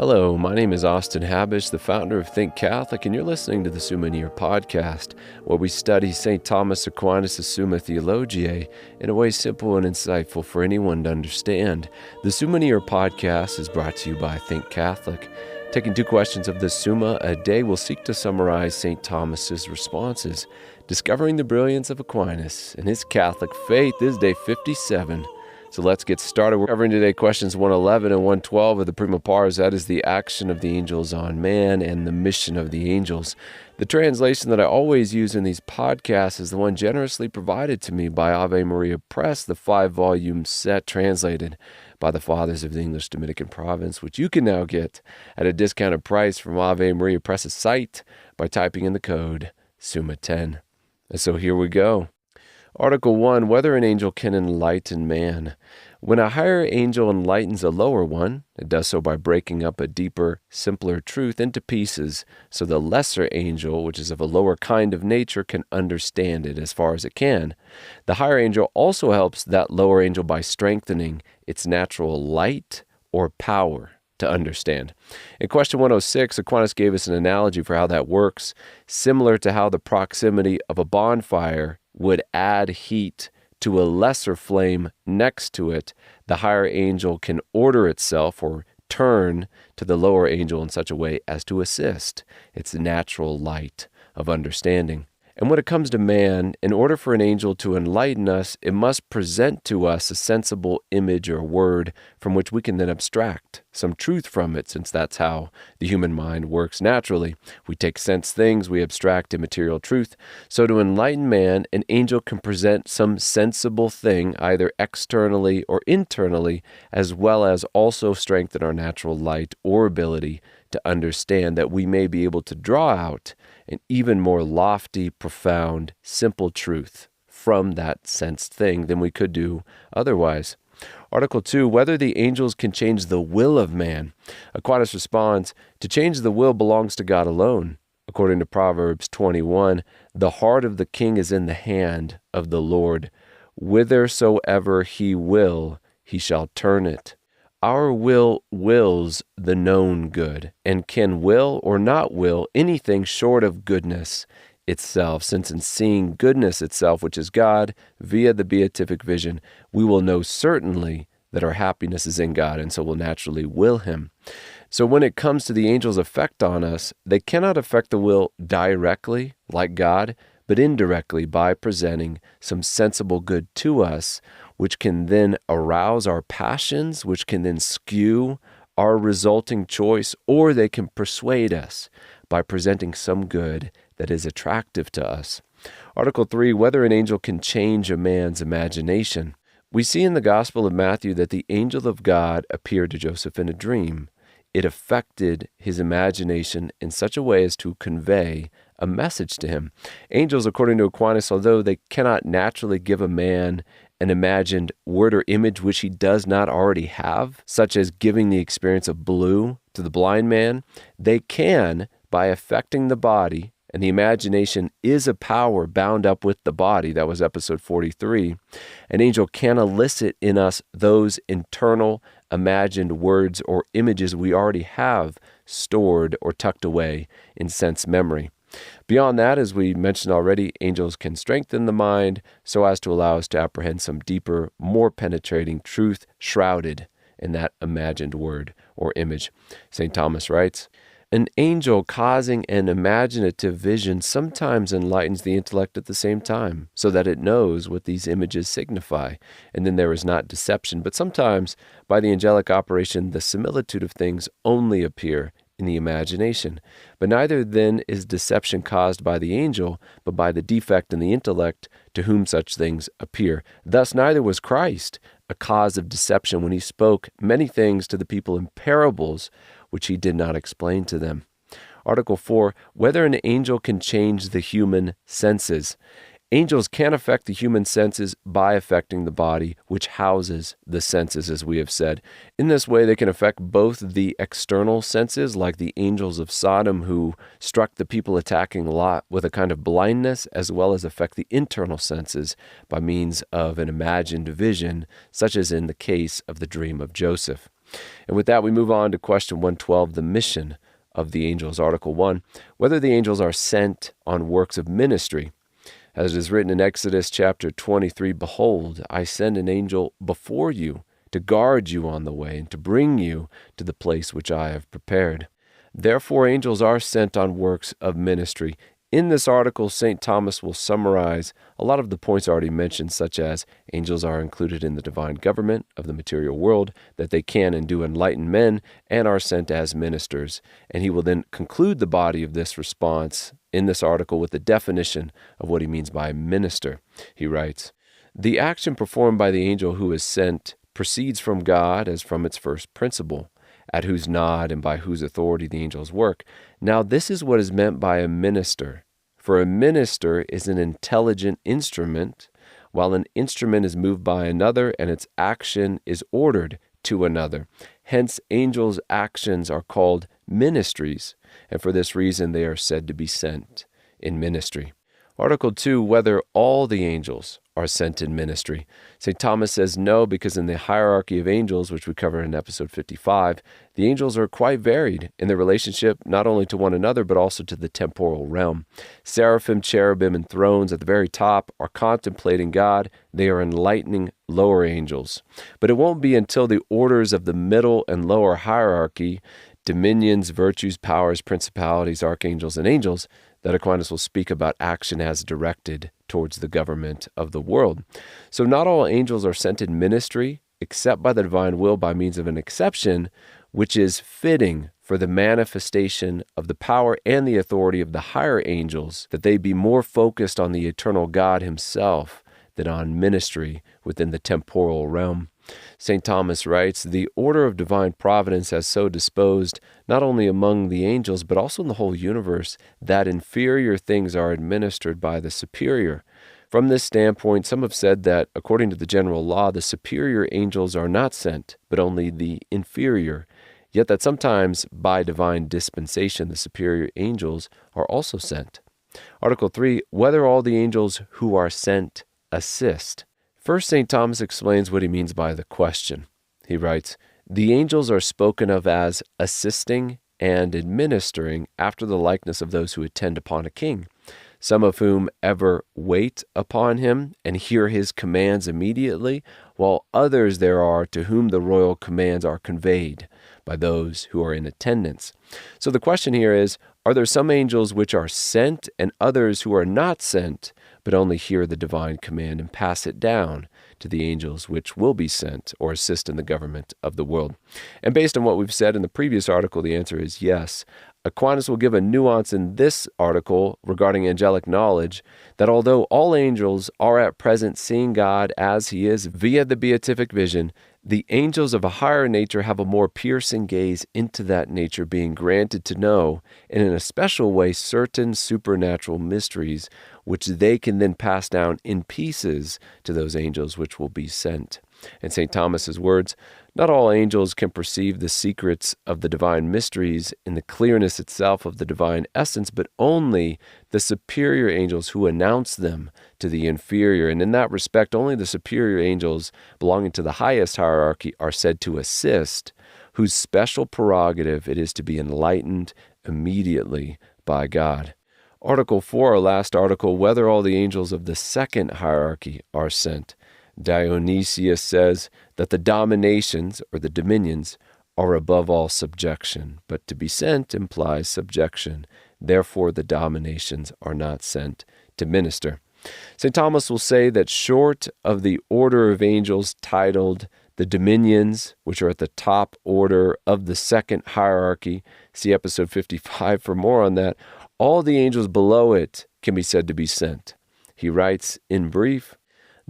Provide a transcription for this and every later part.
Hello, my name is Austin Habish, the founder of Think Catholic, and you're listening to the Summa podcast, where we study St. Thomas Aquinas' Summa Theologiae in a way simple and insightful for anyone to understand. The Summa podcast is brought to you by Think Catholic. Taking 2 questions of the Summa a day, we'll seek to summarize St. Thomas's responses, discovering the brilliance of Aquinas and his Catholic faith. This is day 57. So let's get started. We're covering today questions 111 and 112 of the Prima Pars. That is the action of the angels on man and the mission of the angels. The translation that I always use in these podcasts is the one generously provided to me by Ave Maria Press, the 5-volume set translated by the Fathers of the English Dominican Province, which you can now get at a discounted price from Ave Maria Press's site by typing in the code SUMMA10. And so here we go. Article 1, whether an angel can enlighten man. When a higher angel enlightens a lower one, it does so by breaking up a deeper, simpler truth into pieces, so the lesser angel, which is of a lower kind of nature, can understand it as far as it can. The higher angel also helps that lower angel by strengthening its natural light or power to understand. In question 106, Aquinas gave us an analogy for how that works, similar to how the proximity of a bonfire would add heat to a lesser flame next to it. The higher angel can order itself or turn to the lower angel in such a way as to assist its natural light of understanding. And when it comes to man, in order for an angel to enlighten us, it must present to us a sensible image or word from which we can then abstract some truth from it, since that's how the human mind works naturally. We take sense things, we abstract immaterial truth. So to enlighten man, an angel can present some sensible thing, either externally or internally, as well as also strengthen our natural light or ability to understand, that we may be able to draw out an even more lofty, profound, simple truth from that sensed thing than we could do otherwise. Article 2, whether the angels can change the will of man. Aquinas responds, to change the will belongs to God alone. According to Proverbs 21, the heart of the king is in the hand of the Lord. Whithersoever he will, he shall turn it. Our will wills the known good, and can will or not will anything short of goodness itself, since in seeing goodness itself, which is God, via the beatific vision, we will know certainly that our happiness is in God, and so will naturally will Him. So when it comes to the angels' effect on us, they cannot affect the will directly, like God, but indirectly by presenting some sensible good to us, which can then arouse our passions, which can then skew our resulting choice, or they can persuade us by presenting some good that is attractive to us. Article 3, whether an angel can change a man's imagination. We see in the Gospel of Matthew that the angel of God appeared to Joseph in a dream. It affected his imagination in such a way as to convey a message to him. Angels, according to Aquinas, although they cannot naturally give a man an imagined word or image which he does not already have, such as giving the experience of blue to the blind man, they can, by affecting the body, and the imagination is a power bound up with the body. That was episode 43. An angel can elicit in us those internal imagined words or images we already have stored or tucked away in sense memory. Beyond that, as we mentioned already, angels can strengthen the mind so as to allow us to apprehend some deeper, more penetrating truth shrouded in that imagined word or image. St. Thomas writes, an angel causing an imaginative vision sometimes enlightens the intellect at the same time, so that it knows what these images signify, and then there is not deception. But sometimes, by the angelic operation, the similitude of things only appear in the imagination. But neither then is deception caused by the angel, but by the defect in the intellect to whom such things appear. Thus neither was Christ a cause of deception when he spoke many things to the people in parables, which he did not explain to them. Article 4, whether an angel can change the human senses. Angels can affect the human senses by affecting the body, which houses the senses, as we have said. In this way, they can affect both the external senses, like the angels of Sodom who struck the people attacking Lot with a kind of blindness, as well as affect the internal senses by means of an imagined vision, such as in the case of the dream of Joseph. And with that, we move on to question 112, the mission of the angels. Article 1, whether the angels are sent on works of ministry. As it is written in Exodus chapter 23, "Behold, I send an angel before you to guard you on the way and to bring you to the place which I have prepared." Therefore, angels are sent on works of ministry. In this article, St. Thomas will summarize a lot of the points already mentioned, such as angels are included in the divine government of the material world, that they can and do enlighten men, and are sent as ministers. And he will then conclude the body of this response in this article with the definition of what he means by minister. He writes, "The action performed by the angel who is sent proceeds from God as from its first principle, at whose nod and by whose authority the angels work. Now this is what is meant by a minister. For a minister is an intelligent instrument, while an instrument is moved by another and its action is ordered to another. Hence angels' actions are called ministries, and for this reason they are said to be sent in ministry." Article 2, whether all the angels are sent in ministry. St. Thomas says no, because in the hierarchy of angels, which we covered in episode 55, the angels are quite varied in their relationship not only to one another, but also to the temporal realm. Seraphim, cherubim, and thrones at the very top are contemplating God. They are enlightening lower angels. But it won't be until the orders of the middle and lower hierarchy, dominions, virtues, powers, principalities, archangels, and angels, that Aquinas will speak about action as directed towards the government of the world. So not all angels are sent in ministry, except by the divine will by means of an exception, which is fitting for the manifestation of the power and the authority of the higher angels, that they be more focused on the eternal God himself than on ministry within the temporal realm. St. Thomas writes, "The order of divine providence has so disposed, not only among the angels, but also in the whole universe, that inferior things are administered by the superior. From this standpoint, some have said that, according to the general law, the superior angels are not sent, but only the inferior, yet that sometimes, by divine dispensation, the superior angels are also sent." Article 3, whether all the angels who are sent assist. First, St. Thomas explains what he means by the question. He writes, "The angels are spoken of as assisting and administering after the likeness of those who attend upon a king, some of whom ever wait upon him and hear his commands immediately, while others there are to whom the royal commands are conveyed by those who are in attendance." So the question here is, are there some angels which are sent and others who are not sent, but only hear the divine command and pass it down to the angels which will be sent or assist in the government of the world? And based on what we've said in the previous article, the answer is yes. Aquinas will give a nuance in this article regarding angelic knowledge, that although all angels are at present seeing God as he is via the beatific vision, the angels of a higher nature have a more piercing gaze into that nature, being granted to know, and in a special way, certain supernatural mysteries, which they can then pass down in pieces to those angels which will be sent. In St. Thomas's words, not all angels can perceive the secrets of the divine mysteries in the clearness itself of the divine essence, but only the superior angels who announce them to the inferior. And in that respect, only the superior angels belonging to the highest hierarchy are said to assist, whose special prerogative it is to be enlightened immediately by God. Article 4, our last article, whether all the angels of the second hierarchy are sent. Dionysius says that the dominations, or the dominions, are above all subjection, but to be sent implies subjection. Therefore, the dominations are not sent to minister. St. Thomas will say that short of the order of angels titled the dominions, which are at the top order of the second hierarchy, see episode 55 for more on that, all the angels below it can be said to be sent. He writes, in brief,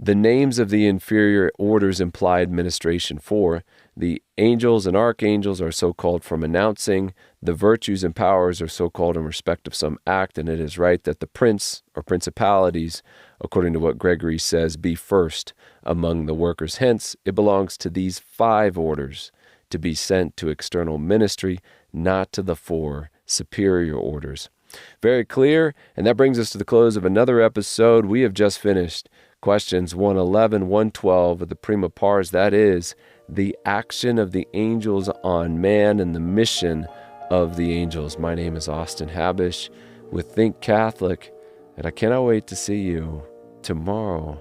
the names of the inferior orders imply administration for. The angels and archangels are so called from announcing. The virtues and powers are so called in respect of some act, and it is right that the prince or principalities, according to what Gregory says, be first among the workers. Hence, it belongs to these 5 orders to be sent to external ministry, not to the 4 superior orders. Very clear, and that brings us to the close of another episode. We have just finished questions 111, 112 of the Prima Pars, that is, the action of the angels on man and the mission of the angels. My name is Austin Habish with Think Catholic, and I cannot wait to see you tomorrow.